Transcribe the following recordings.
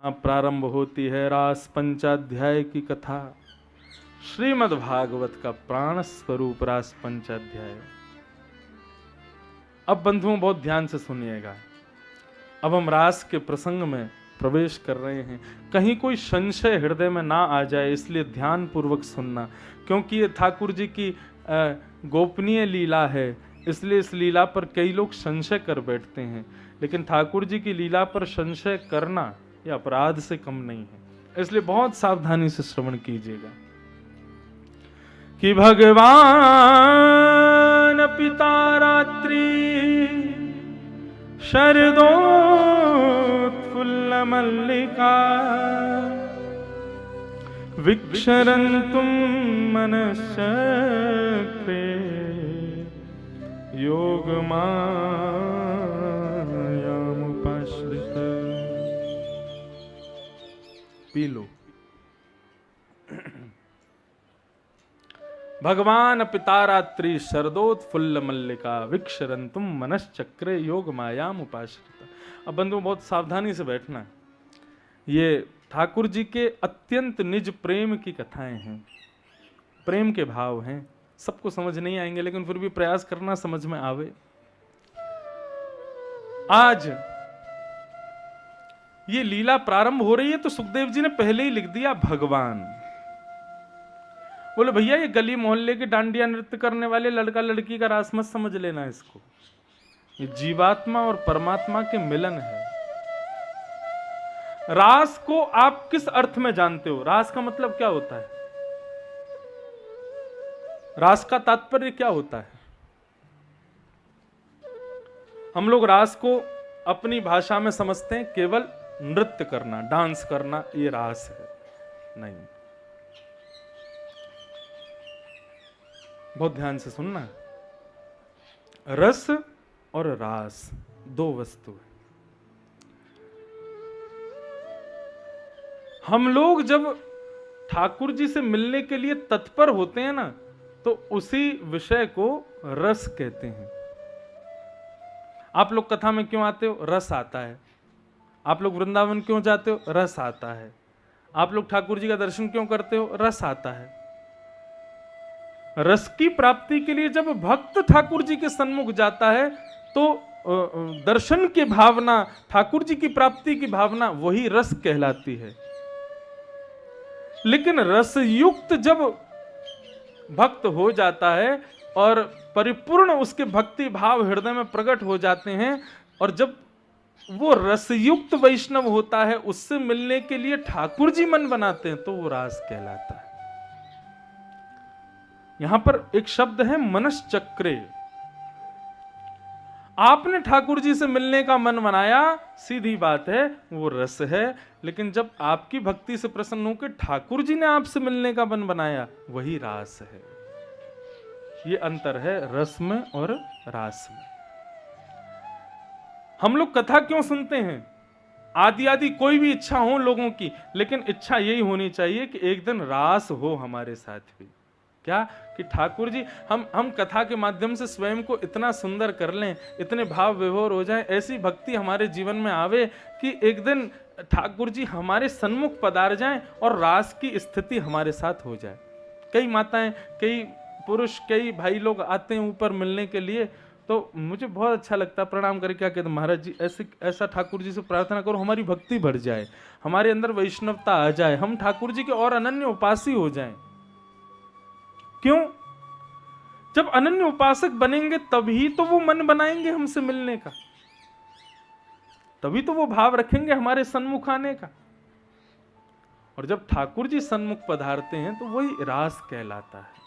प्रारंभ होती है रास पंचाध्याय की कथा। श्रीमद् भागवत का प्राण स्वरूप रास पंचाध्याय। अब बंधुओं बहुत ध्यान से सुनिएगा। अब हम रास के प्रसंग में प्रवेश कर रहे हैं। कहीं कोई संशय हृदय में ना आ जाए, इसलिए ध्यान पूर्वक सुनना, क्योंकि ये ठाकुर जी की गोपनीय लीला है, इसलिए इस लीला पर कई लोग संशय कर बैठते हैं। लेकिन ठाकुर जी की लीला पर संशय करना यह अपराध से कम नहीं है, इसलिए बहुत सावधानी से श्रवण कीजिएगा। कि भगवान पिता रात्रि शरदोत्फुल्ल मल्लिका विक्षरन्तुं मनश्चक्रे योगमायामुपाश्रित। P low. भगवान पिता रात्रि शरदोत्फुल्ल मल्लिका विक्षरन्तुम मनश्चक्रे योग मायाम उपाश्रित। अब बंधु बहुत सावधानी से बैठना। ये ठाकुर जी के अत्यंत निज प्रेम की कथाएं हैं, प्रेम के भाव हैं। सबको समझ नहीं आएंगे, लेकिन फिर भी प्रयास करना समझ में आवे। आज ये लीला प्रारंभ हो रही है तो सुखदेव जी ने पहले ही लिख दिया भगवान। बोले भैया ये गली मोहल्ले के डांडिया नृत्य करने वाले लड़का लड़की का रास मत समझ लेना इसको। ये जीवात्मा और परमात्मा के मिलन है। रास को आप किस अर्थ में जानते हो? रास का मतलब क्या होता है? रास का तात्पर्य क्या होता है? हम लोग रास को अपनी भाषा में समझते हैं केवल नृत्य करना, डांस करना, ये रास है। नहीं, बहुत ध्यान से सुनना। रस और रास दो वस्तु है। हम लोग जब ठाकुर जी से मिलने के लिए तत्पर होते हैं ना, तो उसी विषय को रस कहते हैं। आप लोग कथा में क्यों आते हो? रस आता है। आप लोग वृंदावन क्यों जाते हो? रस आता है। आप लोग ठाकुर जी का दर्शन क्यों करते हो? रस आता है। रस की प्राप्ति के लिए जब भक्त ठाकुर जी के सन्मुख जाता है तो दर्शन की भावना, ठाकुर जी की प्राप्ति की भावना, वही रस कहलाती है। लेकिन रसयुक्त जब भक्त हो जाता है और परिपूर्ण उसके भक्ति भाव हृदय में प्रकट हो जाते हैं, और जब वो रसयुक्त वैष्णव होता है, उससे मिलने के लिए ठाकुर जी मन बनाते हैं, तो वो रास कहलाता है। यहां पर एक शब्द है मनश्चक्रे। आपने ठाकुर जी से मिलने का मन बनाया, सीधी बात है, वो रस है। लेकिन जब आपकी भक्ति से प्रसन्न होकर ठाकुर जी ने आपसे मिलने का मन बनाया, वही रास है। ये अंतर है रस में और रास में। हम लोग कथा क्यों सुनते हैं? आदि आदि कोई भी इच्छा हो लोगों की, लेकिन इच्छा यही होनी चाहिए कि एक दिन रास हो हमारे साथ भी। क्या कि ठाकुर जी हम कथा के माध्यम से स्वयं को इतना सुंदर कर लें, इतने भाव विभोर हो जाएं, ऐसी भक्ति हमारे जीवन में आवे कि एक दिन ठाकुर जी हमारे सन्मुख पधार जाएं और रास की स्थिति हमारे साथ हो जाए। कई माताएं, कई पुरुष, कई भाई लोग आते हैं ऊपर मिलने के लिए, तो मुझे बहुत अच्छा लगता है, प्रणाम करके क्या कहते हैं, महाराज जी ऐसा ठाकुर जी से प्रार्थना करो हमारी भक्ति बढ़ जाए, हमारे अंदर वैष्णवता आ जाए, हम ठाकुर जी के और अनन्य उपासी हो जाएं। क्यों? जब अनन्य उपासक बनेंगे तभी तो वो मन बनाएंगे हमसे मिलने का, तभी तो वो भाव रखेंगे हमारे सन्मुख आने का। और जब ठाकुर जी सन्मुख पधारते हैं तो वही रास कहलाता है।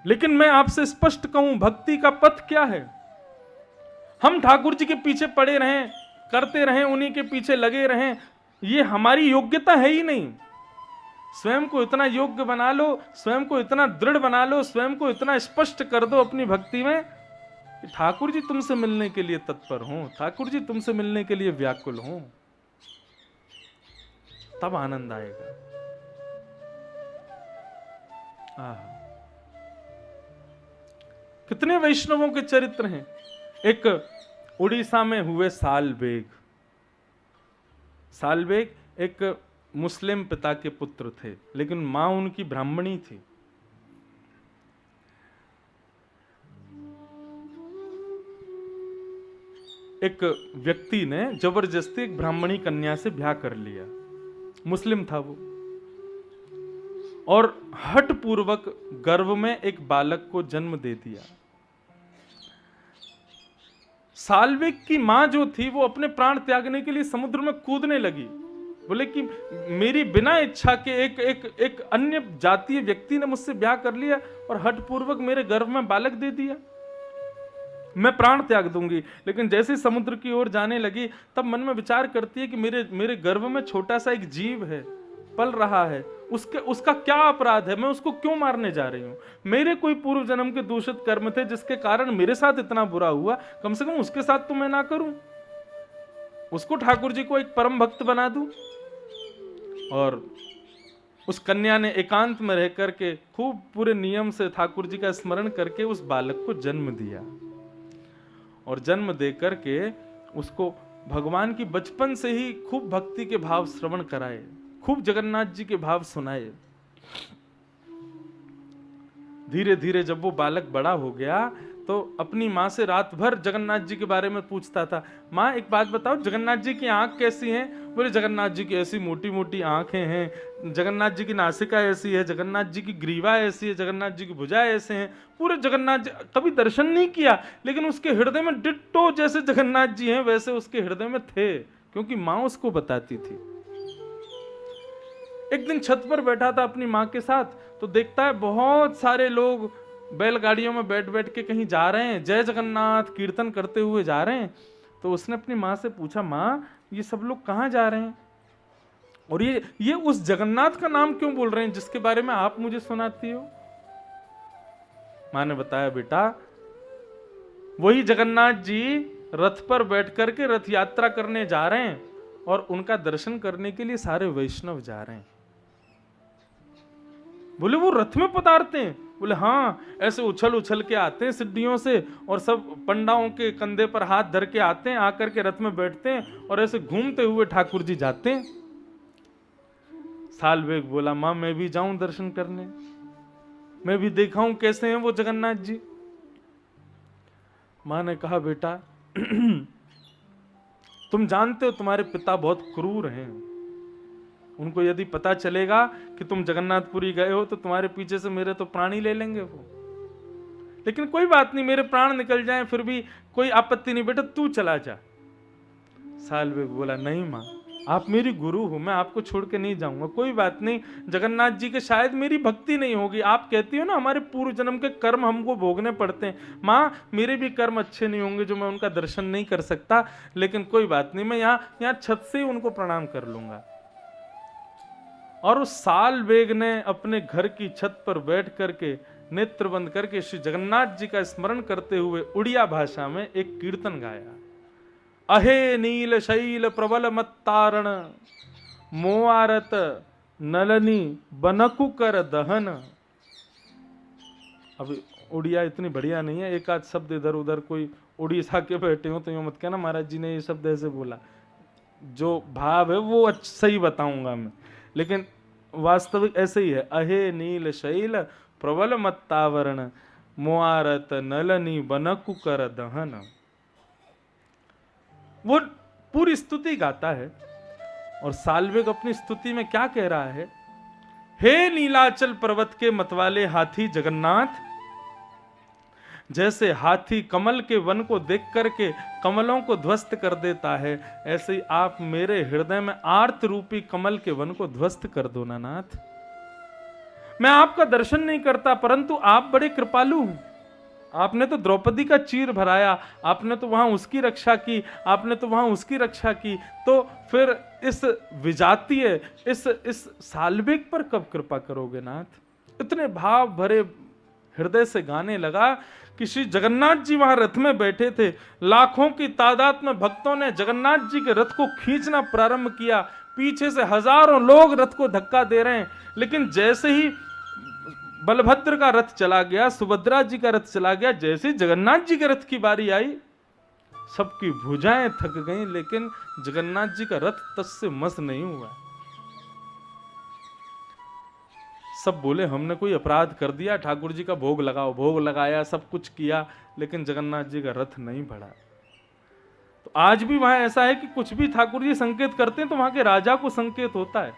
लेकिन मैं आपसे स्पष्ट कहूं, भक्ति का पथ क्या है? हम ठाकुर जी के पीछे पड़े रहें, करते रहें, उन्हीं के पीछे लगे रहें, ये हमारी योग्यता है ही नहीं। स्वयं को इतना योग्य बना लो, स्वयं को इतना दृढ़ बना लो, स्वयं को इतना स्पष्ट कर दो अपनी भक्ति में कि ठाकुर जी तुमसे मिलने के लिए तत्पर हो, ठाकुर जी तुमसे मिलने के लिए व्याकुल हो, तब आनंद आएगा। कितने वैष्णवों के चरित्र हैं। एक उड़ीसा में हुए सालबेग। सालबेग एक मुस्लिम पिता के पुत्र थे, लेकिन मां उनकी ब्राह्मणी थी। एक व्यक्ति ने जबरदस्ती एक ब्राह्मणी कन्या से ब्याह कर लिया, मुस्लिम था वो, और हठ पूर्वक गर्भ में एक बालक को जन्म दे दिया। सालबेग की मां जो थी वो अपने प्राण त्यागने के लिए समुद्र में कूदने लगी। बोले कि मेरी बिना इच्छा के एक अन्य जातीय व्यक्ति ने मुझसे ब्याह कर लिया और हठ पूर्वक मेरे गर्भ में बालक दे दिया, मैं प्राण त्याग दूंगी। लेकिन जैसे समुद्र की ओर जाने लगी तब मन में विचार करती है कि मेरे गर्भ में छोटा सा एक जीव है, पल रहा है, उसका क्या अपराध है, मैं उसको क्यों मारने जा रही हूं? मेरे कोई पूर्व जन्म के दूषित कर्म थे जिसके कारण मेरे साथ इतना बुरा हुआ, कम से कम उसके साथ तो मैं ना करूं, उसको ठाकुर जी को एक परम भक्त बना दूं। और उस कन्या ने एकांत में रह करके खूब पूरे नियम से ठाकुर जी का स्मरण करके उस बालक को जन्म दिया, और जन्म दे करके उसको भगवान की बचपन से ही खूब भक्ति के भाव श्रवण कराए, खूब जगन्नाथ जी के भाव सुनाए। धीरे धीरे जब वो बालक बड़ा हो गया तो अपनी माँ से रात भर जगन्नाथ जी के बारे में पूछता था, माँ एक बात बताओ, जगन्नाथ जी की आंख कैसी है? बोले जगन्नाथ जी की ऐसी मोटी मोटी आंखें हैं, जगन्नाथ जी की नासिका ऐसी है, जगन्नाथ जी की ग्रीवा ऐसी है, जगन्नाथ जी की भुजा ऐसे हैं, पूरे जगन्नाथ जी। कभी दर्शन नहीं किया, लेकिन उसके हृदय में डिट्टो जैसे जगन्नाथ जी हैं वैसे उसके हृदय में थे, क्योंकि माँ उसको बताती थी। एक दिन छत पर बैठा था अपनी माँ के साथ, तो देखता है बहुत सारे लोग बैलगाड़ियों में बैठ बैठ के कहीं जा रहे हैं, जय जगन्नाथ कीर्तन करते हुए जा रहे हैं। तो उसने अपनी माँ से पूछा, माँ ये सब लोग कहाँ जा रहे हैं, और ये उस जगन्नाथ का नाम क्यों बोल रहे हैं जिसके बारे में आप मुझे सुनाती हो? माँ ने बताया, बेटा वही जगन्नाथ जी रथ पर बैठ करके रथ यात्रा करने जा रहे हैं, और उनका दर्शन करने के लिए सारे वैष्णव जा रहे हैं। बोले वो रथ में पधारते हैं? बोले हाँ, ऐसे उछल उछल के आते हैं सीढ़ियों से, और सब पंडाओं के कंधे पर हाथ धर के आते हैं, आकर के रथ में बैठते हैं और ऐसे घूमते हुए ठाकुर जी जाते हैं। सालबेग बोला, मां मैं भी जाऊं दर्शन करने, मैं भी दिखाऊं कैसे हैं वो जगन्नाथ जी। मां ने कहा, बेटा तुम जानते हो तुम्हारे पिता बहुत क्रूर हैं, उनको यदि पता चलेगा कि तुम जगन्नाथपुरी गए हो तो तुम्हारे पीछे से मेरे तो प्राण ही ले लेंगे वो। लेकिन कोई बात नहीं, मेरे प्राण निकल जाएं फिर भी कोई आपत्ति नहीं, बेटा तू चला जा। सालबेग बोला, नहीं माँ, आप मेरी गुरु हो, मैं आपको छोड़ के नहीं जाऊंगा, कोई बात नहीं, जगन्नाथ जी के शायद मेरी भक्ति नहीं होगी, आप कहती हो ना हमारे पूर्व जन्म के कर्म हमको भोगने पड़ते हैं, माँ मेरे भी कर्म अच्छे नहीं होंगे जो मैं उनका दर्शन नहीं कर सकता, लेकिन कोई बात नहीं, मैं यहाँ छत से ही उनको प्रणाम कर लूंगा। और उस सालबेग ने अपने घर की छत पर बैठ करके नेत्र बंद करके श्री जगन्नाथ जी का स्मरण करते हुए उड़िया भाषा में एक कीर्तन गाया, अहे नील शैल प्रबल मत्तारण मोआरत नलनी बनकु कर दहन। अब उड़िया इतनी बढ़िया नहीं है, एक आध शब्द इधर उधर कोई उड़ीसा के बैठे हो तो यूं मत कहना महाराज जी ने ये शब्द ऐसे बोला, जो भाव है वो सही बताऊंगा मैं, लेकिन वास्तविक ऐसे ही है, अहे नील शैल प्रबल मत्तावरण मोआरत नलनी बनकु कर दहन। वो पूरी स्तुति गाता है, और सालबेग अपनी स्तुति में क्या कह रहा है, हे नीलाचल पर्वत के मतवाले हाथी जगन्नाथ, जैसे हाथी कमल के वन को देख करके कमलों को ध्वस्त कर देता है, ऐसे ही आप मेरे हृदय में आर्त रूपी कमल के वन को ध्वस्त कर दो ना नाथ। मैं आपका दर्शन नहीं करता, परंतु आप बड़े कृपालु हैं, आपने तो द्रौपदी का चीर भराया, आपने तो वहां उसकी रक्षा की, आपने तो वहां उसकी रक्षा की, तो फिर इस विजातीय इस सालबेग पर कब कृपा करोगे नाथ? इतने भाव भरे हृदय से गाने लगा कि श्री जगन्नाथ जी वहां रथ में बैठे थे, लाखों की तादाद में भक्तों ने जगन्नाथ जी के रथ को खींचना प्रारंभ किया, पीछे से हजारों लोग रथ को धक्का दे रहे हैं, लेकिन जैसे ही बलभद्र का रथ चला गया, सुभद्रा जी का रथ चला गया, जैसे जगन्नाथ जी के रथ की बारी आई, सबकी भुजाएं थक गईं, लेकिन जगन्नाथ जी का रथ तस्से मस नहीं हुआ। सब बोले हमने कोई अपराध कर दिया, ठाकुर जी का भोग लगाओ। भोग लगाया, सब कुछ किया, लेकिन जगन्नाथ जी का रथ नहीं बढ़ा। तो आज भी वहां ऐसा है कि कुछ भी ठाकुर जी संकेत करते हैं तो वहां के राजा को संकेत होता है।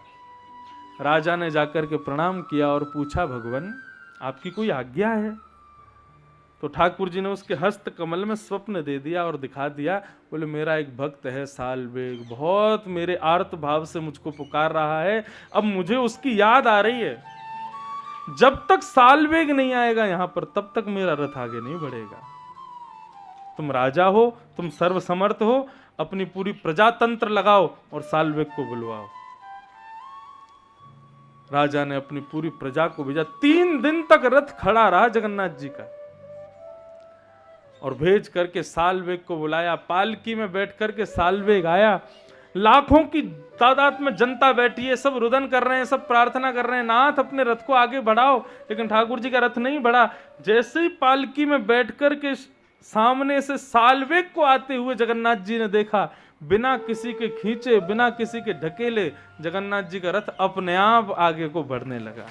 राजा ने जाकर के प्रणाम किया और पूछा, भगवान आपकी कोई आज्ञा है? तो ठाकुर जी ने उसके हस्त कमल में स्वप्न दे दिया और दिखा दिया। बोले मेरा एक भक्त है साल्वेग, बहुत मेरे आर्त भाव से मुझको पुकार रहा है, अब मुझे उसकी याद आ रही है। जब तक साल्वेग नहीं आएगा यहां पर, तब तक मेरा रथ आगे नहीं बढ़ेगा। तुम राजा हो, तुम सर्वसमर्थ हो, अपनी पूरी प्रजातंत्र लगाओ और साल्वेग को बुलवाओ। राजा ने अपनी पूरी प्रजा को भेजा। 3 दिन तक रथ खड़ा रहा जगन्नाथ जी का, और भेज करके साल्वेग को बुलाया। पालकी में बैठ करके साल्वेग आया। लाखों की तादाद में जनता बैठी है, सब रुदन कर रहे हैं, सब प्रार्थना कर रहे हैं, नाथ अपने रथ को आगे बढ़ाओ, लेकिन ठाकुर जी का रथ नहीं बढ़ा। जैसे ही पालकी में बैठ करके सामने से साल्वेग को आते हुए जगन्नाथ जी ने देखा, बिना किसी के खींचे, बिना किसी के ढकेले, जगन्नाथ जी का रथ अपने आप आगे को बढ़ने लगा।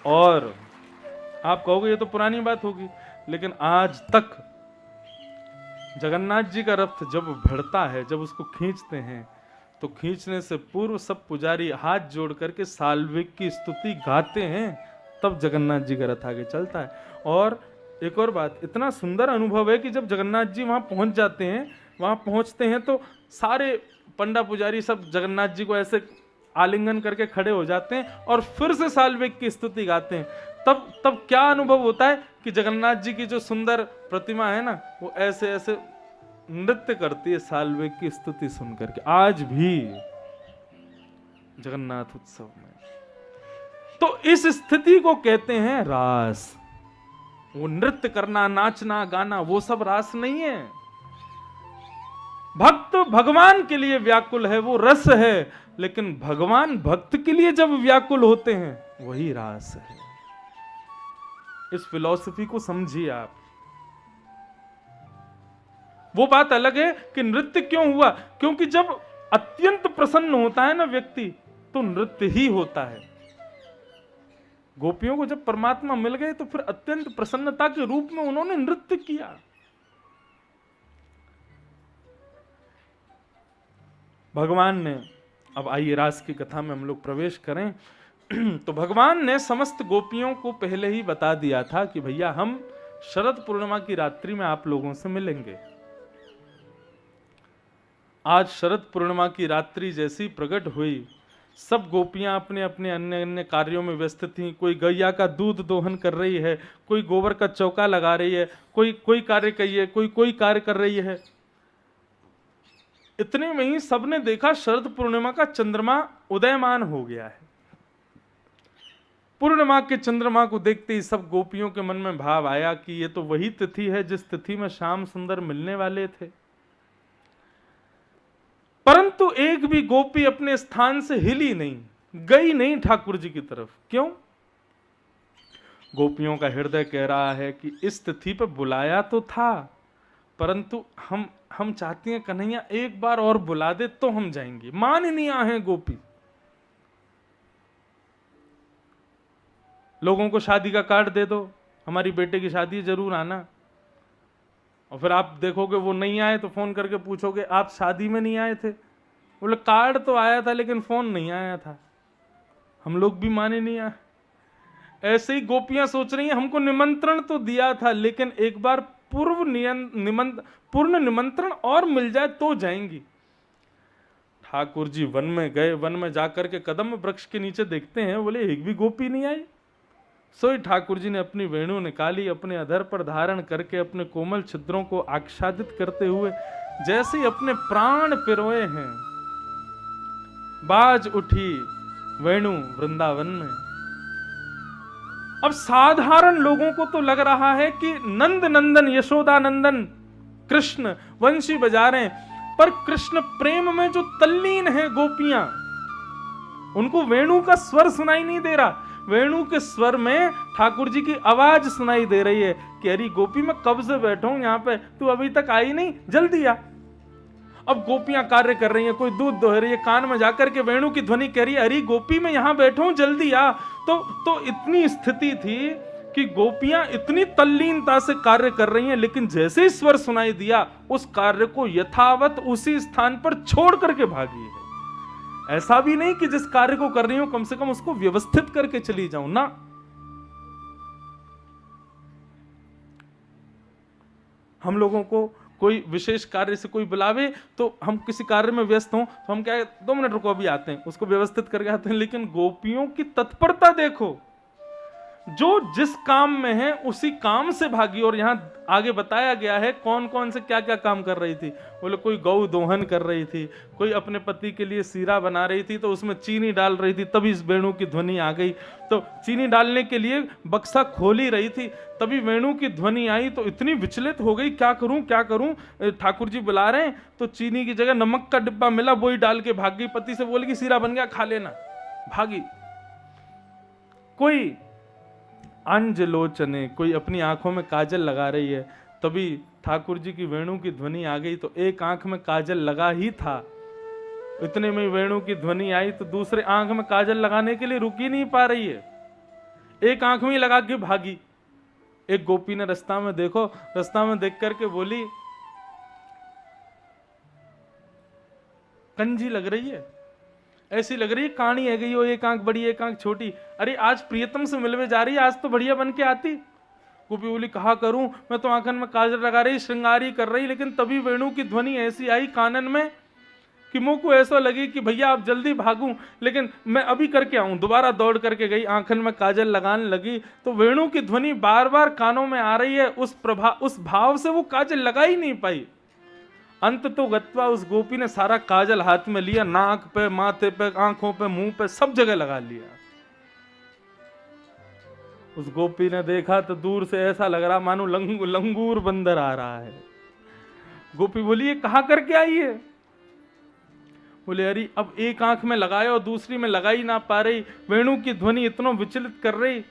और आप कहोगे ये तो पुरानी बात होगी, लेकिन आज तक जगन्नाथ जी का रथ जब बढ़ता है, जब उसको खींचते हैं, तो खींचने से पूर्व सब पुजारी हाथ जोड़ करके साल्वेग की स्तुति गाते हैं, तब जगन्नाथ जी का रथ आगे चलता है। और एक और बात, इतना सुंदर अनुभव है कि जब जगन्नाथ जी वहां पहुंच जाते हैं, वहां पहुंचते हैं तो सारे पंडा पुजारी सब जगन्नाथ जी को ऐसे आलिंगन करके खड़े हो जाते हैं और फिर से साल्वेग की स्तुति गाते हैं। तब क्या अनुभव होता है कि जगन्नाथ जी की जो सुंदर प्रतिमा है ना, वो ऐसे ऐसे नृत्य करती है साल्वेग की स्तुति सुन करके। आज भी जगन्नाथ उत्सव में तो इस स्थिति को कहते हैं रास। वो नृत्य करना, नाचना, गाना, वो सब रास नहीं है। भक्त भगवान के लिए व्याकुल है, वो रस है, लेकिन भगवान भक्त के लिए जब व्याकुल होते हैं वही रास है। इस फिलॉसफी को समझिए आप। वो बात अलग है कि नृत्य क्यों हुआ, क्योंकि जब अत्यंत प्रसन्न होता है ना व्यक्ति, तो नृत्य ही होता है। गोपियों को जब परमात्मा मिल गए तो फिर अत्यंत प्रसन्नता के रूप में उन्होंने नृत्य किया। भगवान ने, अब आइए रास की कथा में हम लोग प्रवेश करें। तो भगवान ने समस्त गोपियों को पहले ही बता दिया था कि भैया हम शरद पूर्णिमा की रात्रि में आप लोगों से मिलेंगे। आज शरद पूर्णिमा की रात्रि जैसी प्रकट हुई, सब गोपियां अपने अपने अन्य अन्य कार्यों में व्यस्त थीं। कोई गैया का दूध दोहन कर रही है, कोई गोबर का चौका लगा रही है, कोई कार्य कही है, कोई कार्य कर रही है। इतने में ही सबने देखा शरद पूर्णिमा का चंद्रमा उदयमान हो गया है। पूर्णिमा के चंद्रमा को देखते ही सब गोपियों के मन में भाव आया कि ये तो वही तिथि है जिस तिथि में श्याम सुंदर मिलने वाले थे। परंतु एक भी गोपी अपने स्थान से हिली नहीं, गई नहीं ठाकुर जी की तरफ। क्यों? गोपियों का हृदय कह रहा है कि इस तिथि पर बुलाया तो था, परंतु हम चाहती हैं कन्हैया एक बार और बुला दे तो हम जाएंगे। माननीय है गोपी। लोगों को शादी का कार्ड दे दो, हमारी बेटे की शादी जरूर आना, और फिर आप देखोगे वो नहीं आए तो फोन करके पूछोगे आप शादी में नहीं आए थे? बोले कार्ड तो आया था लेकिन फोन नहीं आया था। हम लोग भी माने नहीं आए। ऐसे ही गोपियां सोच रही हैं हमको निमंत्रण तो दिया था, लेकिन एक बार पूर्ण निमंत्रण और मिल जाए तो जाएंगी। ठाकुर जी वन में गए, वन में जाकर के कदम वृक्ष के नीचे देखते हैं, बोले एक भी गोपी नहीं आई। सोई ठाकुर जी ने अपनी वेणु निकाली, अपने अधर पर धारण करके अपने कोमल छिद्रों को आच्छादित करते हुए जैसे ही अपने प्राण पिरोए हैं, बाज उठी वेणु वृंदावन में। अब साधारण लोगों को तो लग रहा है कि नंद नंदन यशोदा नंदन कृष्ण वंशी बजा रहे हैं, पर कृष्ण प्रेम में जो तल्लीन है गोपियां, उनको वेणु का स्वर सुनाई नहीं दे रहा। वेणु के स्वर में ठाकुर जी की आवाज सुनाई दे रही है कि अरे गोपी मैं कब से बैठा हूं यहाँ पे, तू अभी तक आई नहीं, जल्दी आ। अब गोपियां कार्य कर रही हैं, कोई दूध दोह रही है, कान में जाकर के वेणु की ध्वनि कह रही है अरे गोपी मैं यहाँ बैठा हूं, जल्दी आ। तो इतनी स्थिति थी कि गोपियां इतनी तल्लीनता से कार्य कर रही हैं, लेकिन जैसे ही स्वर सुनाई दिया उस कार्य को यथावत उसी स्थान पर छोड़ करके भागी है। ऐसा भी नहीं कि जिस कार्य को कर रही हूं कम से कम उसको व्यवस्थित करके चली जाऊं ना। हम लोगों को कोई विशेष कार्य से कोई बुलावे तो हम किसी कार्य में व्यस्त हों तो हम क्या 2 मिनट रुको अभी आते हैं, उसको व्यवस्थित करके आते हैं। लेकिन गोपियों की तत्परता देखो, जो जिस काम में है उसी काम से भागी। और यहां आगे बताया गया है कौन कौन से क्या क्या काम कर रही थी। बोले कोई गौ दोहन कर रही थी, कोई अपने पति के लिए सीरा बना रही थी तो उसमें चीनी डाल रही थी, तभी इस वेणु की ध्वनि आ गई। तो चीनी डालने के लिए बक्सा खोल ही रही थी, तभी वेणु की ध्वनि आई तो इतनी विचलित हो गई, क्या करूं क्या करूं, ठाकुर जी बुला रहे हैं। तो चीनी की जगह नमक का डिब्बा मिला, वही डाल के भाग गई। पति से बोली कि सीरा बन गया, खा लेना, भागी। कोई अंजलोचने, कोई अपनी आंखों में काजल लगा रही है, तभी ठाकुर जी की वेणु की ध्वनि आ गई। तो एक आंख में काजल लगा ही था, इतने में वेणु की ध्वनि आई तो दूसरे आंख में काजल लगाने के लिए रुक ही नहीं पा रही है, एक आंख में ही लगा के भागी। एक गोपी ने रास्ता में देख करके बोली कंजी लग रही है, ऐसी लग रही है कहानी है गई हो, एक आंख बड़ी एक आंख छोटी। अरे आज प्रियतम से मिलवे जा रही है, आज तो बढ़िया बन के आती। गोपी बोली कहा करूं, मैं तो आंखन में काजल लगा रही, श्रृंगारी कर रही, लेकिन तभी वेणु की ध्वनि ऐसी आई कानन में कि मुंह को ऐसा लगी कि भैया आप जल्दी भागूं, लेकिन मैं अभी करके आऊं। दोबारा दौड़ करके गई, आंखन में काजल लगाने लगी तो वेणु की ध्वनि बार बार कानों में आ रही है, उस भाव से वो काजल लगा ही नहीं पाई। अंत तो गत्वा उस गोपी ने सारा काजल हाथ में लिया, नाक पे, माथे पे, आंखों पे, मुंह पे, सब जगह लगा लिया। उस गोपी ने देखा तो दूर से ऐसा लग रहा मानो लंगूर बंदर आ रहा है। गोपी बोली ये कहां करके आई है? बोले अरे अब एक आंख में लगाया और दूसरी में लगा ही ना पा रही, वेणु की ध्वनि इतना विचलित कर रही,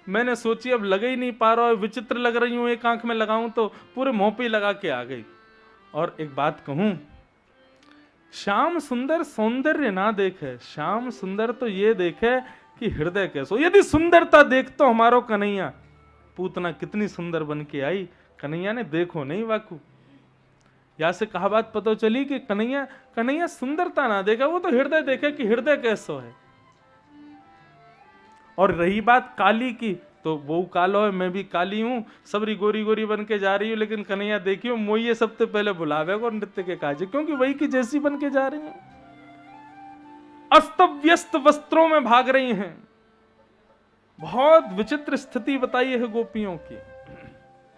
मैंने सोची अब लगा ही नहीं पा रहा, विचित्र लग रही हूं, एक आंख में लगाऊं तो पूरे मुंह पे लगा के आ गई। और एक बात कहूं, श्याम सुंदर सौंदर्य ना देखे, श्याम सुंदर तो ये देखे कि हृदय कैसो। यदि सुंदरता देख तो हमारो कन्हैया, पूतना कितनी सुंदर बन के आई, कन्हैया ने देखो नहीं वाकू। या से कहा बात पता चली कि कन्हैया सुंदरता ना देखा, वो तो हृदय देखे कि हृदय कैसो है। और रही बात काली की, तो वो कालो है, मैं भी काली हूं, सबरी गोरी गोरी बन के जा रही हूं, लेकिन कन्हैया देखियो मोइये सबसे पहले बुलावे और नृत्य के काजे, क्योंकि वही की जैसी बन के जा रही हैं, अस्त व्यस्त वस्त्रों में भाग रही हैं। बहुत विचित्र स्थिति बताई है गोपियों की।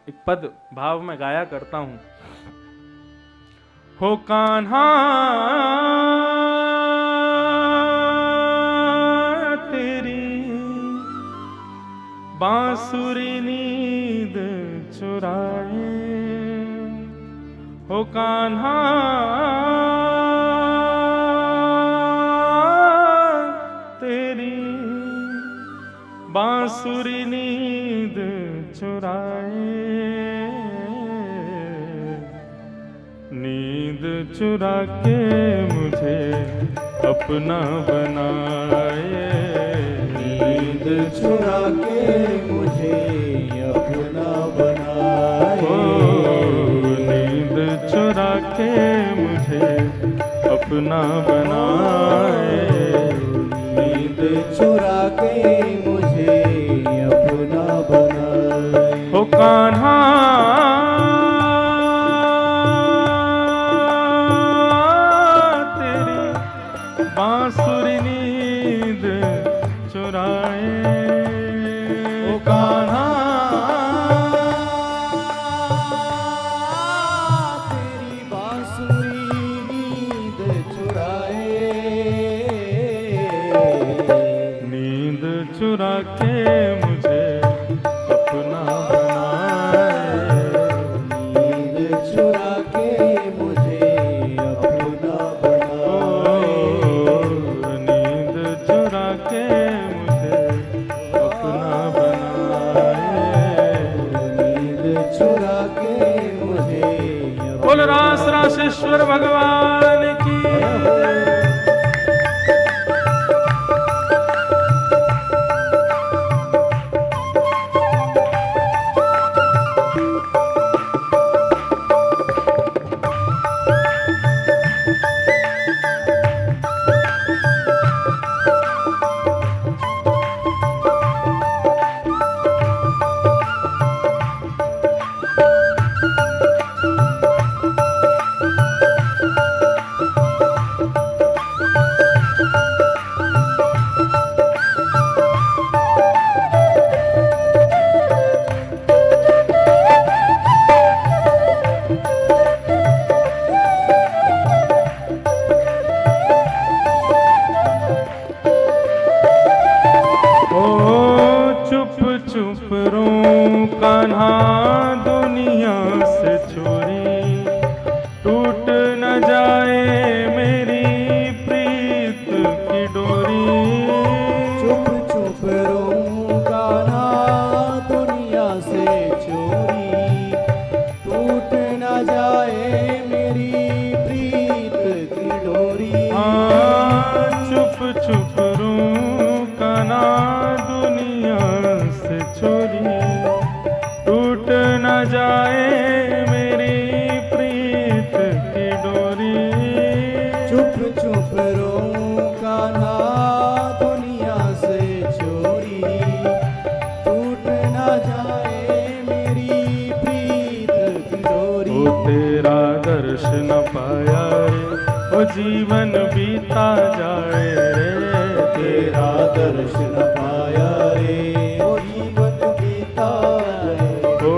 एक पद भाव में गाया करता हूं, हो कान्हा बांसुरी नींद चुराए, हो कान्हा तेरी बांसुरी नींद चुराए, नींद चुरा के मुझे अपना बनाए, नींद चुरा के मुझे अपना बनाए, नींद चुरा के मुझे अपना बनाए, नींद चुरा के मुझे अपना बनाए, हो कान्हा तेरी बांसुरी नींद चुराए, ओ कान्हा तेरी बांसुरी नींद चुराए, नींद चुरा के मुझे अपना बनाए, ओ जीवन बीता जाए रे, तेरा दर्शन पाया रे, ओ जीवन बीता जाए, ओ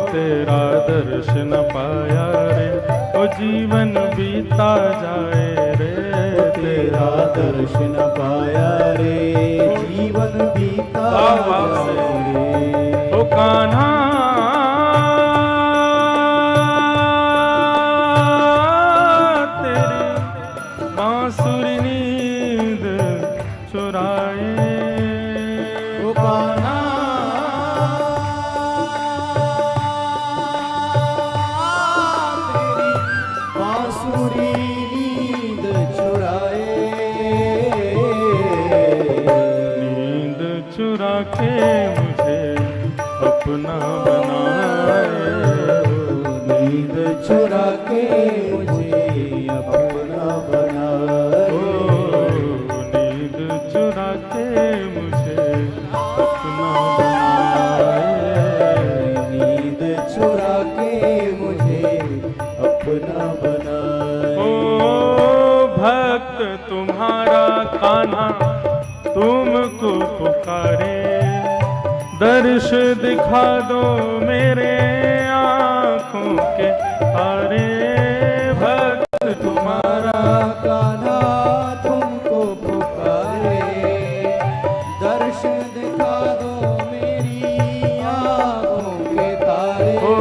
तेरा दर्शन पाया रे, ओ जीवन बीता जाए रे, तेरा दर्शन पाया रे, जीवन बीता जाए रे। ओ कान्हा तेरी बांसुरी नींद चुराए, ओ कान्हा तेरी बांसुरी नींद चुराए, नींद चुरा के मुझे अपना बनाए, नींद चुरा के मुझे अपना बनाए, नींद चुरा के मुझे अपना बनाए, नींद चुरा के मुझे अपना बनाए। ओ भक्त तुम्हारा कान्हा तुमको पुकारे, दर्श दिखा दो मेरे आँखों के तारे, भक्त तुम्हारा कान्हा तुमको पुकारे, दर्शन दिखा दो मेरी आँखों के तारे, ओ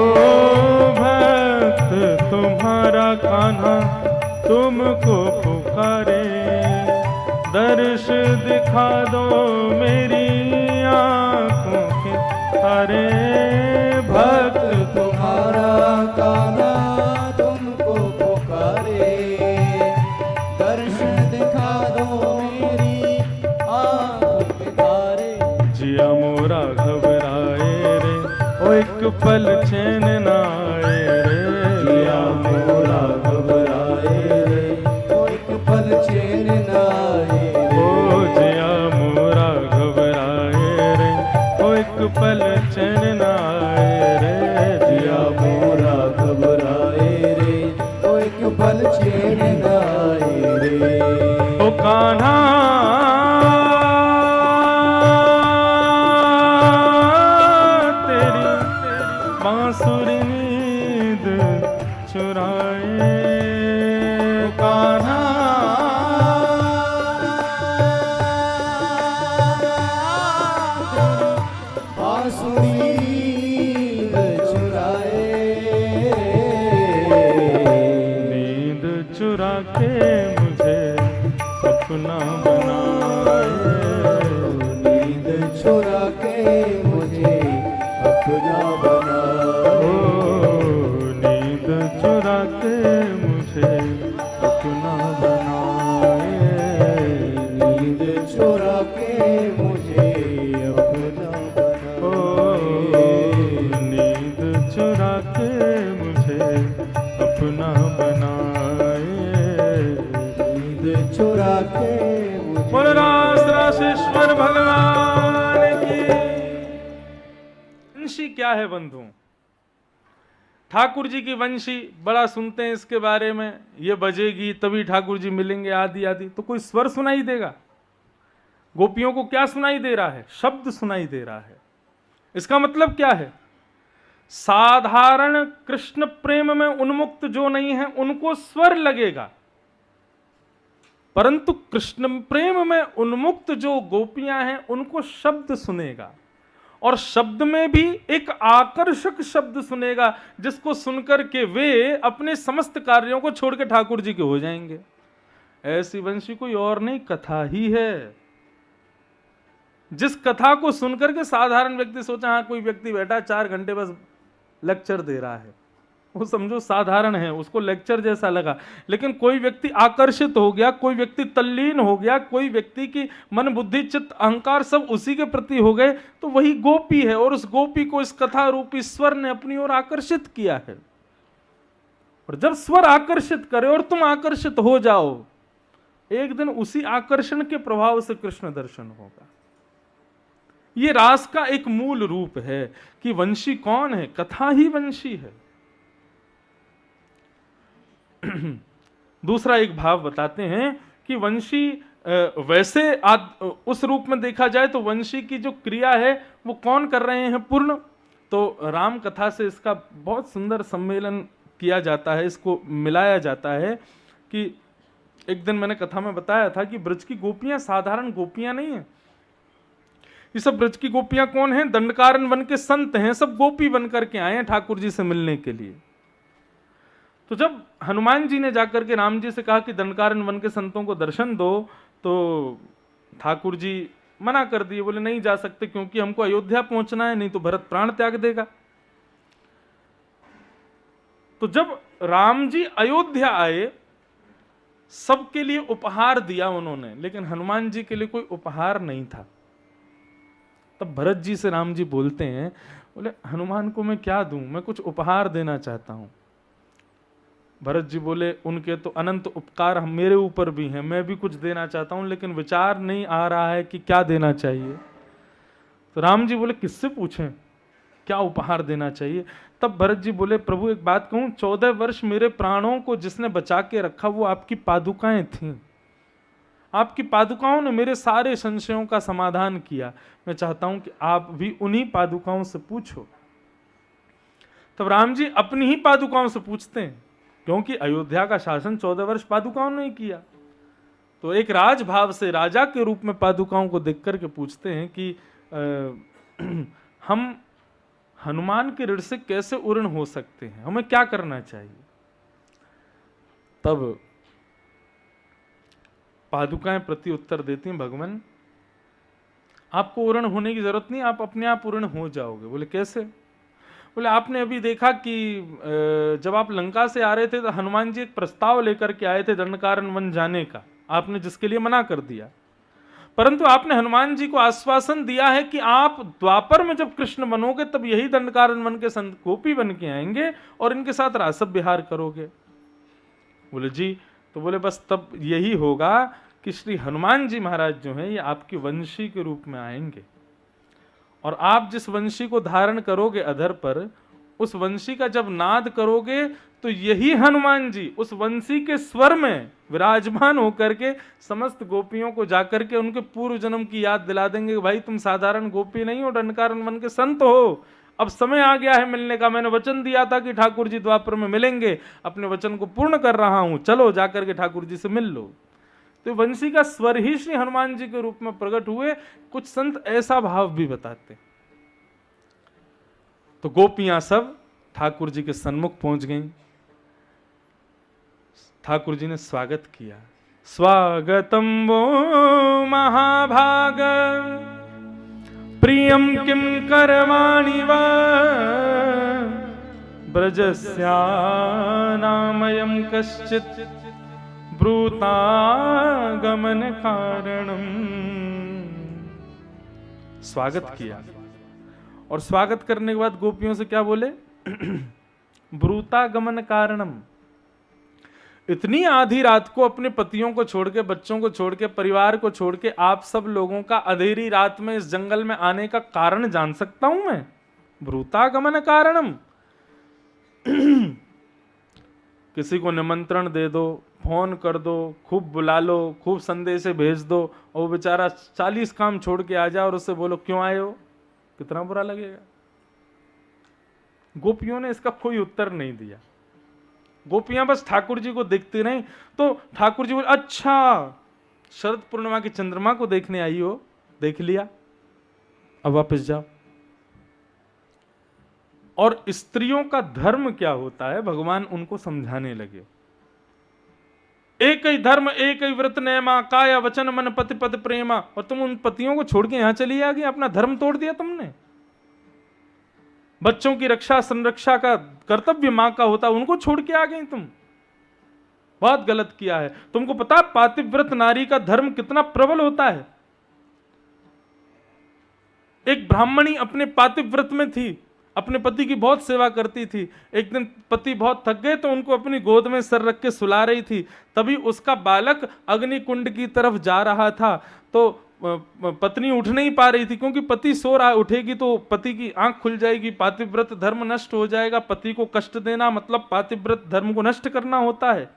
भक्त तुम्हारा कान्हा तुमको पुकारे, दर्श दिखा दो मेरी आँखों के तारे, भक्त तुम्हारा कान्हा तुमको पुकारे, दर्शन दिखा दो मेरी आँखों के तारे। जिया मोरा घबराए रे, ओ एक पल चैन न आए रे, जिया मोरा घबराए रे, ओ एक पल चैन न आए रे, ओ जिया मोरा घबराए रे, ओ एक पल चैन न आए रे, जिया मोरा घबराए रे, ओ एक पल चैन न आए रे। ओ कान्हा तेरी बांसुरी नींद चुराए, ओ कान्हा बांसुरी नींद चुराए, नींद चुरा के मुझे अपना बनाए, नींद चुरा के मुझे अपना बनाए, ओ नींद चुरा के मुझे अपना बनाए, नींद चुरा के मुझे अपना बनाए, नींद चुरा के मुझे अपना बनाए, नींद चुरा के मुझे। बोल रासेश्वर भगवान की। वंशी क्या है बंधु? ठाकुर जी की वंशी बड़ा सुनते हैं इसके बारे में, ये बजेगी तभी ठाकुर जी मिलेंगे आदि आदि, तो कोई स्वर सुनाई देगा? गोपियों को क्या सुनाई दे रहा है? शब्द सुनाई दे रहा है। इसका मतलब क्या है? साधारण कृष्ण प्रेम में उन्मुक्त जो नहीं है उनको स्वर लगेगा, परंतु कृष्ण प्रेम में उन्मुक्त जो गोपियां हैं उनको शब्द सुनेगा, और शब्द में भी एक आकर्षक शब्द सुनेगा जिसको सुनकर के वे अपने समस्त कार्यों को छोड़ के ठाकुर जी के हो जाएंगे। ऐसी वंशी कोई और नहीं, कथा ही है। जिस कथा को सुनकर के साधारण व्यक्ति सोचा हाँ कोई व्यक्ति बैठा 4 घंटे बस लेक्चर दे रहा है, वो समझो साधारण है, उसको लेक्चर जैसा लगा, लेकिन कोई व्यक्ति आकर्षित हो गया, कोई व्यक्ति तल्लीन हो गया, कोई व्यक्ति की मन बुद्धि चित्त अहंकार सब उसी के प्रति हो गए, तो वही गोपी है, और उस गोपी को इस कथा रूपी स्वर ने अपनी ओर आकर्षित किया है। और जब स्वर आकर्षित करे और तुम आकर्षित हो जाओ, एक दिन उसी आकर्षण के प्रभाव से कृष्ण दर्शन होगा। ये रास का एक मूल रूप है कि वंशी कौन है? कथा ही वंशी है। दूसरा एक भाव बताते हैं कि वंशी वैसे उस रूप में देखा जाए तो वंशी की जो क्रिया है वो कौन कर रहे हैं? पूर्ण। तो राम कथा से इसका बहुत सुंदर सम्मेलन किया जाता है, इसको मिलाया जाता है कि एक दिन मैंने कथा में बताया था कि ब्रज की गोपियां साधारण गोपियां नहीं है। ये सब ब्रज की गोपियां कौन हैं? दंडकारण्य वन के संत हैं, सब गोपी बन करके आए हैं ठाकुर जी से मिलने के लिए। तो जब हनुमान जी ने जाकर के राम जी से कहा कि दंडकारण्य वन के संतों को दर्शन दो, तो ठाकुर जी मना कर दिए, बोले नहीं जा सकते क्योंकि हमको अयोध्या पहुंचना है, नहीं तो भरत प्राण त्याग देगा। तो जब राम जी अयोध्या आए, सबके लिए उपहार दिया उन्होंने, लेकिन हनुमान जी के लिए कोई उपहार नहीं था। तब भरत जी से राम जी बोलते हैं, बोले हनुमान को मैं क्या दूं, मैं कुछ उपहार देना चाहता हूं। भरत जी बोले उनके तो अनंत उपकार मेरे ऊपर भी हैं, मैं भी कुछ देना चाहता हूं, लेकिन विचार नहीं आ रहा है कि क्या देना चाहिए। तो राम जी बोले किससे पूछें, क्या उपहार देना चाहिए? तब भरत जी बोले प्रभु एक बात कहूं, 14 वर्ष मेरे प्राणों को जिसने बचा के रखा वो आपकी पादुकाएं थीं। आपकी पादुकाओं ने मेरे सारे संशयों का समाधान किया। मैं चाहता हूं कि आप भी उन्हीं पादुकाओं से पूछो। तब राम जी अपनी ही पादुकाओं से पूछते हैं, क्योंकि अयोध्या का शासन 14 वर्ष पादुकाओं ने किया। तो एक राजभाव से राजा के रूप में पादुकाओं को देख करके पूछते हैं कि हम हनुमान के ऋण से कैसे उऋण हो सकते हैं, हमें क्या करना चाहिए? तब पादुकाएं प्रति उत्तर देती हैं, भगवान आपको उऋण होने की जरूरत नहीं, आप अपने आप उऋण हो जाओगे। बोले कैसे? बोले आपने अभी देखा कि जब आप लंका से आ रहे थे तो हनुमान जी एक प्रस्ताव लेकर के आए थे दंडकारण्य वन जाने का, आपने जिसके लिए मना कर दिया, परंतु आपने हनुमान जी को आश्वासन दिया है कि आप द्वापर में जब कृष्ण बनोगे तब यही दंडकारण्य वन के संत गोपी बन के आएंगे और इनके साथ रासव विहार करोगे। बोले जी। तो बोले बस तब यही होगा कि श्री हनुमान जी महाराज जो हैं ये आपकी वंशी के रूप में आएंगे, और आप जिस वंशी को धारण करोगे अधर पर, उस वंशी का जब नाद करोगे तो यही हनुमान जी उस वंशी के स्वर में विराजमान होकर के समस्त गोपियों को जाकर के उनके पूर्व जन्म की याद दिला देंगे। भाई तुम साधारण गोपी नहीं हो, दंडकारण्य वन के संत हो, अब समय आ गया है मिलने का। मैंने वचन दिया था कि ठाकुर जी द्वापर में मिलेंगे, अपने वचन को पूर्ण कर रहा हूं, चलो जाकर के ठाकुर जी से मिल लो। तो वंशी का स्वर ही श्री हनुमान जी के रूप में प्रकट हुए। कुछ संत ऐसा भाव भी बताते। तो गोपियां सब ठाकुर जी के सन्मुख पहुंच गईं। ठाकुर जी ने स्वागत किया। स्वागतम वो महाभाग प्रियम किम करवाणि वा ब्रजस्यानामयं कश्चित् ब्रूतागमन कारणम। स्वागत किया, और स्वागत करने के बाद गोपियों से क्या बोले? ब्रूतागमन कारणम। इतनी आधी रात को अपने पतियों को छोड़ के, बच्चों को छोड़ के, परिवार को छोड़ के आप सब लोगों का अंधेरी रात में इस जंगल में आने का कारण जान सकता हूं मैं? ब्रूतागमन कारणम। किसी को निमंत्रण दे दो, फोन कर दो, खूब बुला लो, खूब संदेश भेज दो, और वो बेचारा 40 काम छोड़ के आ जाए और उससे बोलो क्यों आए हो, कितना बुरा लगेगा। गोपियों ने इसका कोई उत्तर नहीं दिया। गोपियां बस ठाकुर जी को देखती रहीं। तो ठाकुर जी बोले अच्छा, शरद पूर्णिमा की चंद्रमा को देखने आई हो, देख लिया, अब वापस जाओ। और स्त्रियों का धर्म क्या होता है भगवान उनको समझाने लगे। एक ही धर्म एक ही व्रत नेमा, काया वचन मन पति पद प्रेमा। और तुम उन पतियों को छोड़ के यहां चली आ गई, अपना धर्म तोड़ दिया तुमने। बच्चों की रक्षा संरक्षा का कर्तव्य मां का होता, उनको छोड़ के आ गई तुम। बहुत गलत किया है। तुमको पता पातिव्रत नारी का धर्म कितना प्रबल होता है। एक ब्राह्मणी अपने पातिव्रत में थी, अपने पति की बहुत सेवा करती थी। एक दिन पति बहुत थक गए तो उनको अपनी गोद में सर रख के सुला रही थी। तभी उसका बालक अग्निकुंड की तरफ जा रहा था, तो पत्नी उठ नहीं पा रही थी, क्योंकि पति सो रहा, उठेगी तो पति की आंख खुल जाएगी, पातिव्रत धर्म नष्ट हो जाएगा। पति को कष्ट देना मतलब पातिव्रत धर्म को नष्ट करना होता है।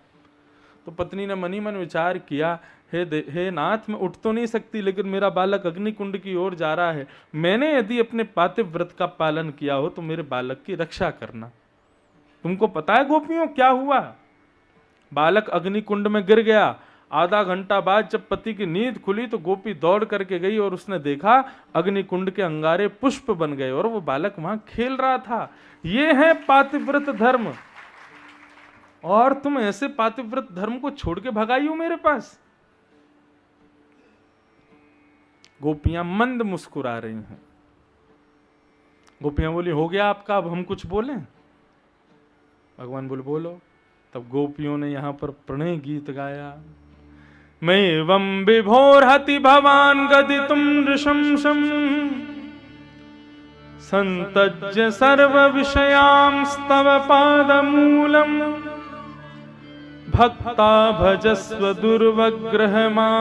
तो पत्नी ने मनी मन विचार किया, हे नाथ, मैं उठ तो नहीं सकती, लेकिन मेरा बालक अग्निकुंड की ओर जा रहा है। मैंने यदि अपने पातिव्रत व्रत का पालन किया हो तो मेरे बालक की रक्षा करना। तुमको पता है गोपियों क्या हुआ? बालक अग्निकुंड में गिर गया। आधा घंटा बाद जब पति की नींद खुली तो गोपी दौड़ करके गई और उसने देखा अग्निकुंड के अंगारे पुष्प बन गए और वो बालक वहां खेल रहा था। ये है पातिव्रत धर्म। और तुम ऐसे पातिव्रत धर्म को छोड़ के भगाई हो मेरे पास। गोपियां मंद मुस्कुरा रही हैं। गोपियां बोली, हो गया आपका, अब हम कुछ बोलें? भगवान बोले, बोलो। तब गोपियों ने यहां पर प्रणय गीत गाया। मैं एवं विभोरहति भवान गदितुम नृशंसम् संतज्य सर्व विषयांस्तव पादमूलम् भक्ता भजस्व दुर्वग्रहमान्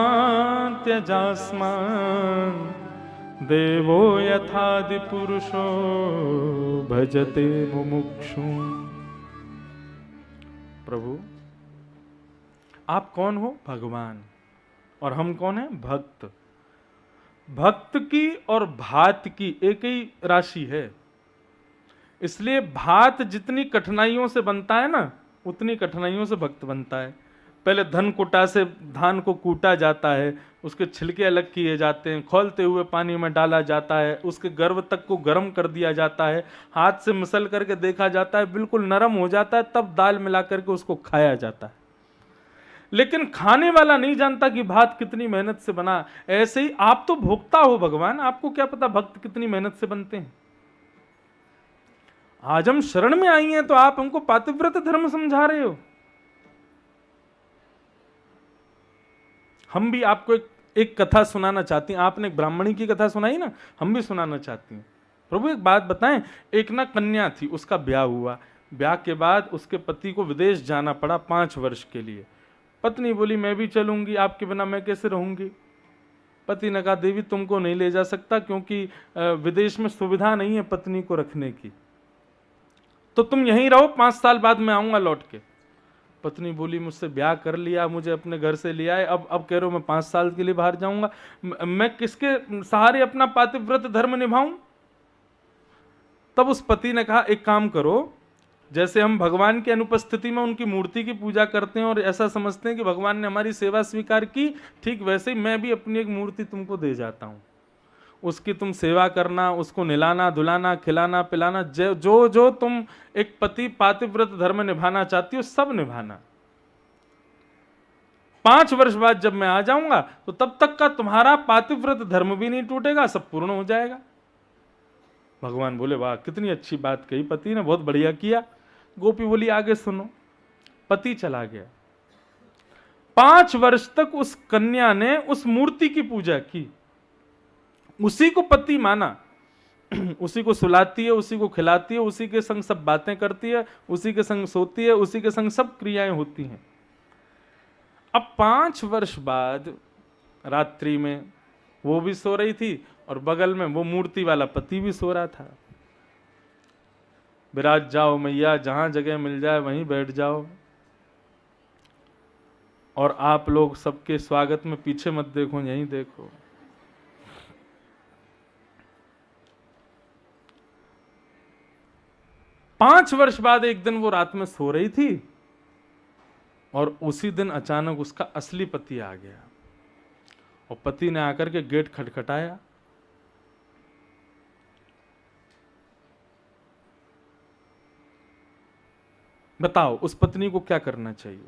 त्यजास्मान् देवो यथादि पुरुषो भजते मुमुक्षु। प्रभु आप कौन हो? भगवान। और हम कौन है? भक्त। भक्त की और भात की एक ही राशि है, इसलिए भात जितनी कठिनाइयों से बनता है ना, उतनी कठिनाइयों से भक्त बनता है। पहले धन कुटा से धान को कूटा जाता है, उसके छिलके अलग किए जाते हैं, खौलते हुए पानी में डाला जाता है, उसके गर्भ तक को गर्म कर दिया जाता है, हाथ से मिसल करके देखा जाता है, बिल्कुल नरम हो जाता है, तब दाल मिला करके उसको खाया जाता है। लेकिन खाने वाला नहीं जानता कि भात कितनी मेहनत से बना। ऐसे ही आप तो भोक्ता हो भगवान, आपको क्या पता भक्त कितनी मेहनत से बनते हैं। आज हम शरण में आई हैं तो आप हमको पातिव्रत धर्म समझा रहे हो। हम भी आपको एक कथा सुनाना चाहती हैं। आपने एक ब्राह्मणी की कथा सुनाई ना, हम भी सुनाना चाहती हैं। प्रभु एक बात बताएं, एक ना कन्या थी, उसका ब्याह हुआ। ब्याह के बाद उसके पति को विदेश जाना पड़ा 5 वर्ष के लिए। पत्नी बोली, मैं भी चलूंगी, आपके बिना मैं कैसे रहूंगी। पति ने कहा, देवी तुमको नहीं ले जा सकता, क्योंकि विदेश में सुविधा नहीं है पत्नी को रखने की, तो तुम यहीं रहो, 5 साल बाद मैं आऊंगा लौट के। पत्नी बोली, मुझसे ब्याह कर लिया, मुझे अपने घर से लिया है, अब कह रहे हो मैं 5 साल के लिए बाहर जाऊंगा, मैं किसके सहारे अपना पातिव्रत धर्म निभाऊं। तब उस पति ने कहा, एक काम करो, जैसे हम भगवान की अनुपस्थिति में उनकी मूर्ति की पूजा करते हैं और ऐसा समझते हैं कि भगवान ने हमारी सेवा स्वीकार की, ठीक वैसे ही मैं भी अपनी एक मूर्ति तुमको दे जाता हूं। उसकी तुम सेवा करना, उसको निलाना धुलाना, खिलाना पिलाना, जो जो तुम एक पति पातिव्रत धर्म निभाना चाहती हो सब निभाना। 5 वर्ष बाद जब मैं आ जाऊंगा तो तब तक का तुम्हारा पातिव्रत धर्म भी नहीं टूटेगा, सब पूर्ण हो जाएगा। भगवान बोले, वाह कितनी अच्छी बात कही पति ने, बहुत बढ़िया किया। गोपी बोली, आगे सुनो। पति चला गया। 5 वर्ष तक उस कन्या ने उस मूर्ति की पूजा की, उसी को पति माना, उसी को सुलाती है, उसी को खिलाती है, उसी के संग सब बातें करती है, उसी के संग सोती है, उसी के संग सब क्रियाएं होती हैं। अब 5 वर्ष बाद रात्रि में वो भी सो रही थी और बगल में वो मूर्ति वाला पति भी सो रहा था। विराज जाओ मैया, जहां जगह मिल जाए वहीं बैठ जाओ, और आप लोग सबके स्वागत में पीछे मत देखो, यहीं देखो। पांच वर्ष बाद एक दिन वो रात में सो रही थी और उसी दिन अचानक उसका असली पति आ गया और पति ने आकर के गेट खटखटाया। बताओ उस पत्नी को क्या करना चाहिए।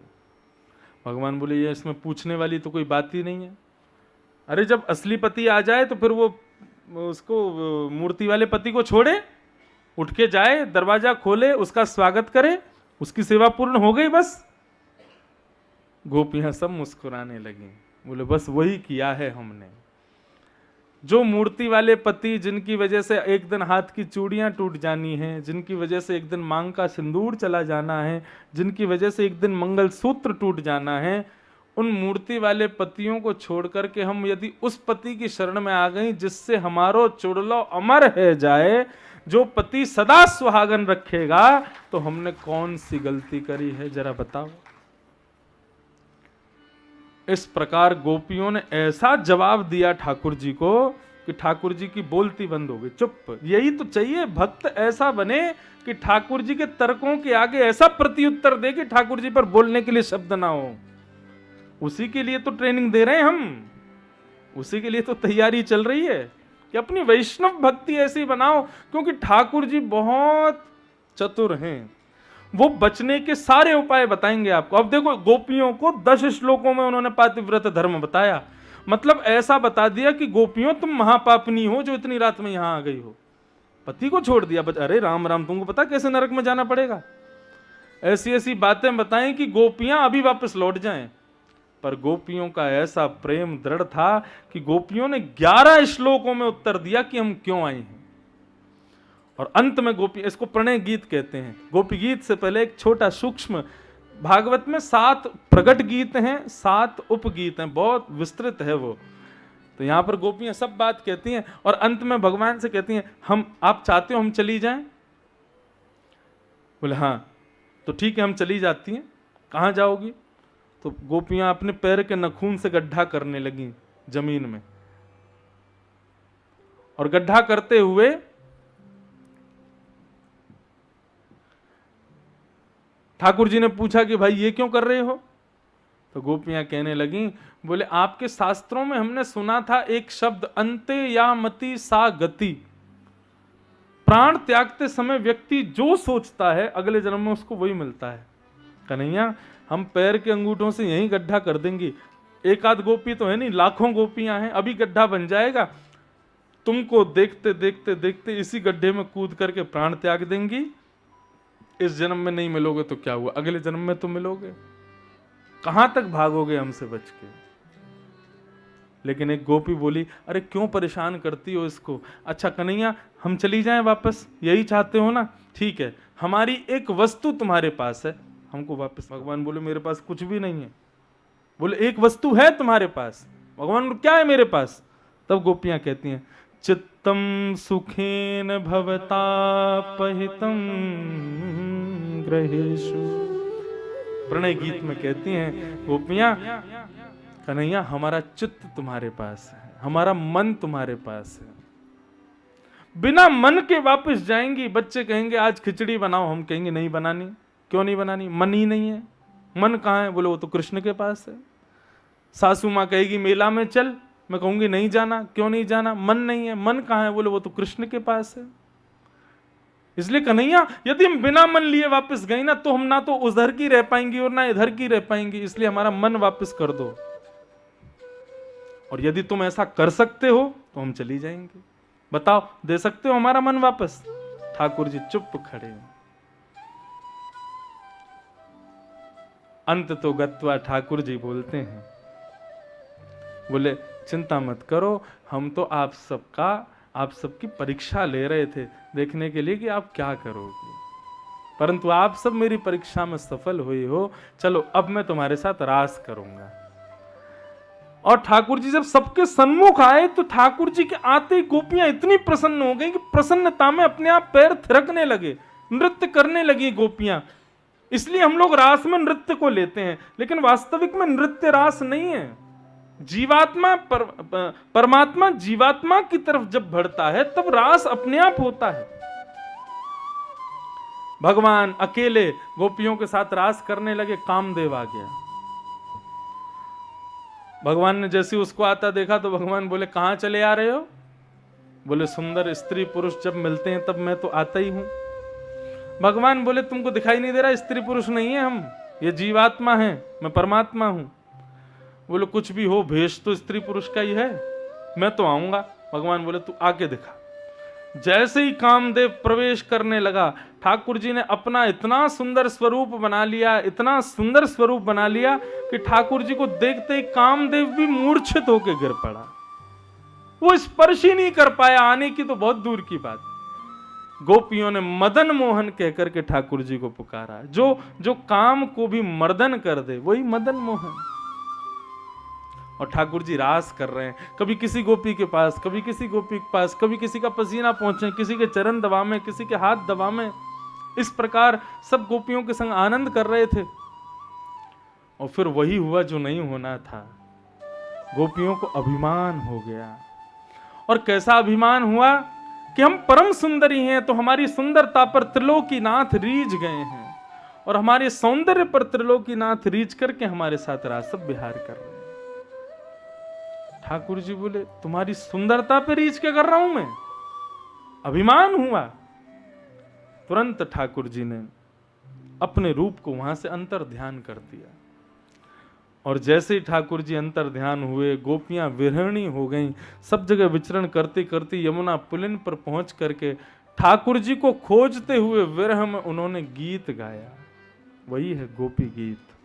भगवान बोले, ये इसमें पूछने वाली तो कोई बात ही नहीं है। अरे जब असली पति आ जाए तो फिर वो उसको मूर्ति वाले पति को छोड़े, उठ के जाए, दरवाजा खोले, उसका स्वागत करे, उसकी सेवा पूर्ण हो गई बस। गोपियां सब मुस्कुराने लगी, बोले बस वही किया है हमने। जो मूर्ति वाले पति जिनकी वजह से एक दिन हाथ की चूड़ियां टूट जानी हैं, जिनकी वजह से एक दिन मांग का सिंदूर चला जाना है, जिनकी वजह से एक दिन मंगलसूत्र टूट जाना है, उन मूर्ति वाले पतियों को छोड़ करके हम यदि उस पति की शरण में आ गई जिससे हमारो चुड़लो अमर है जाए, जो पति सदा सुहागन रखेगा, तो हमने कौन सी गलती करी है जरा बताओ। इस प्रकार गोपियों ने ऐसा जवाब दिया ठाकुर जी को कि ठाकुर जी की बोलती बंद हो गई, चुप। यही तो चाहिए, भक्त ऐसा बने कि ठाकुर जी के तर्कों के आगे ऐसा प्रत्युत्तर दे कि ठाकुर जी पर बोलने के लिए शब्द ना हो। उसी के लिए तो ट्रेनिंग दे रहे हैं हम, उसी के लिए तो तैयारी चल रही है कि अपनी वैष्णव भक्ति ऐसी बनाओ, क्योंकि ठाकुर जी बहुत चतुर हैं। वो बचने के सारे उपाय बताएंगे आपको। अब देखो, गोपियों को 10 श्लोकों में उन्होंने पातिव्रत धर्म बताया, मतलब ऐसा बता दिया कि गोपियों तुम महापापनी हो जो इतनी रात में यहां आ गई हो, पति को छोड़ दिया। अरे राम राम, तुमको पता कैसे नरक में जाना पड़ेगा। ऐसी ऐसी बातें बताएं कि गोपियां अभी वापस लौट जाएं। पर गोपियों का ऐसा प्रेम दृढ़ था कि गोपियों ने 11 श्लोकों में उत्तर दिया कि हम क्यों आए हैं। और अंत में गोपी, इसको प्रणय गीत कहते हैं। गोपी गीत से पहले एक छोटा सूक्ष्म, भागवत में 7 प्रकट गीत हैं, 7 उपगीत हैं, बहुत विस्तृत है वो। तो यहां पर गोपियां सब बात कहती हैं और अंत में भगवान से कहती हैं, आप चाहते हो हम चली जाएं? बोले हाँ, तो ठीक है हम चली जाती हैं। कहां जाओगी? तो गोपियां अपने पैर के नखून से गड्ढा करने लगी जमीन में, और गड्ढा करते हुए ठाकुर जी ने पूछा कि भाई ये क्यों कर रहे हो? तो गोपियां कहने लगी, बोले आपके शास्त्रों में हमने सुना था एक शब्द, अंते या मति सा गति। प्राण त्यागते समय व्यक्ति जो सोचता है अगले जन्म में उसको वही मिलता है। कन्हैया, हम पैर के अंगूठों से यही गड्ढा कर देंगे। एक आध गोपी तो है नहीं, लाखों गोपियां हैं, अभी गड्ढा बन जाएगा। तुमको देखते देखते देखते इसी गड्ढे में कूद करके प्राण त्याग देंगी। इस जन्म में नहीं मिलोगे तो क्या हुआ, अगले जन्म में तो मिलोगे। कहां तक भागोगे हमसे बच के? लेकिन एक गोपी बोली, अरे क्यों परेशान करती हो इसको? अच्छा कन्हैया, हम चली जाएं वापस, यही चाहते हो ना? ठीक है, हमारी एक वस्तु तुम्हारे पास है, हमको वापस। भगवान बोले, मेरे पास कुछ भी नहीं है। बोले, एक वस्तु है तुम्हारे पास? भगवान, क्या है मेरे पास? तब गोपियां कहती हैं, चित्तम सुखेन भवता पहितम ग्रहेषु। प्रणय गीत में कहती हैं गोपियां, कन्हैया हमारा चित्त तुम्हारे पास है, हमारा मन तुम्हारे पास है। बिना मन के वापस जाएंगी। बच्चे कहेंगे आज खिचड़ी बनाओ, हम कहेंगे नहीं बनानी। क्यों नहीं बनानी? मन ही नहीं है। मन कहाँ है? बोले वो तो कृष्ण के पास है। सासू माँ कहेगी मेला में चल, मैं कहूंगी नहीं जाना। क्यों नहीं जाना? मन नहीं है। मन कहाँ है? बोले वो तो कृष्ण के पास है। इसलिए कन्हैया, यदि हम बिना मन लिए वापस गए ना, तो हम ना तो उधर की रह पाएंगी और ना इधर की रह पाएंगी। इसलिए हमारा मन वापस कर दो, और यदि तुम ऐसा कर सकते हो तो हम चली जाएंगे। बताओ, दे सकते हो हमारा मन वापस? ठाकुर जी चुप खड़े हैं। अंत तो गत्वा ठाकुर जी बोलते हैं, बोले चिंता मत करो, हम तो आप सबकी परीक्षा ले रहे थे, देखने के लिए कि आप क्या करोगे। परंतु आप सब मेरी परीक्षा में सफल हुए हो। चलो अब मैं तुम्हारे साथ रास करूंगा। और ठाकुर जी जब सबके सन्मुख आए तो ठाकुर जी के आते ही गोपियां इतनी प्रसन्न हो गई कि प्रसन्नता में अपने आप पैर थिरकने लगे, नृत्य करने लगी गोपियां। इसलिए हम लोग रास में नृत्य को लेते हैं, लेकिन वास्तविक में नृत्य रास नहीं है। जीवात्मा परमात्मा जीवात्मा की तरफ जब बढ़ता है तब रास अपने आप होता है। भगवान अकेले गोपियों के साथ रास करने लगे, कामदेव आ गया। भगवान ने जैसे उसको आता देखा तो भगवान बोले, कहां चले आ रहे हो? बोले, सुंदर स्त्री पुरुष जब मिलते हैं तब मैं तो आता ही हूं। भगवान बोले, तुमको दिखाई नहीं दे रहा? स्त्री पुरुष नहीं है हम, ये जीवात्मा है, मैं परमात्मा हूं। बोले, कुछ भी हो, भेष तो स्त्री पुरुष का ही है, मैं तो आऊंगा। भगवान बोले, तू आके दिखा। जैसे ही कामदेव प्रवेश करने लगा, ठाकुर जी ने अपना इतना सुंदर स्वरूप बना लिया, इतना सुंदर स्वरूप बना लिया कि ठाकुर जी को देखते ही कामदेव भी मूर्छित होकर गिर पड़ा। वो स्पर्श ही नहीं कर पाया, आने की तो बहुत दूर की बात। गोपियों ने मदन मोहन कहकर के ठाकुर जी को पुकारा। जो काम को भी मर्दन कर दे वही मदन मोहन। और ठाकुर जी रास कर रहे हैं, कभी किसी गोपी के पास, कभी किसी गोपी के पास, कभी किसी का पसीना पहुंचे, किसी के चरण दबा में, किसी के हाथ दबा में। इस प्रकार सब गोपियों के संग आनंद कर रहे थे। और फिर वही हुआ जो नहीं होना था। गोपियों को अभिमान हो गया। और कैसा अभिमान हुआ कि हम परम सुंदरी हैं, तो हमारी सुंदरता पर त्रिलोकीनाथ रीझ गए हैं और हमारे सौंदर्य पर त्रिलोकीनाथ रीझ करके हमारे साथ रासव विहार कर रहे हैं। ठाकुर जी बोले, तुम्हारी सुंदरता पे रीझ के कर रहा हूं मैं? अभिमान हुआ। तुरंत ठाकुर जी ने अपने रूप को वहां से अंतर ध्यान कर दिया और जैसे ही ठाकुर जी अंतर ध्यान हुए, गोपियां विरहिणी हो गईं। सब जगह विचरण करते करते यमुना पुलिन पर पहुंच करके ठाकुर जी को खोजते हुए विरह में उन्होंने गीत गाया। वही है गोपी गीत।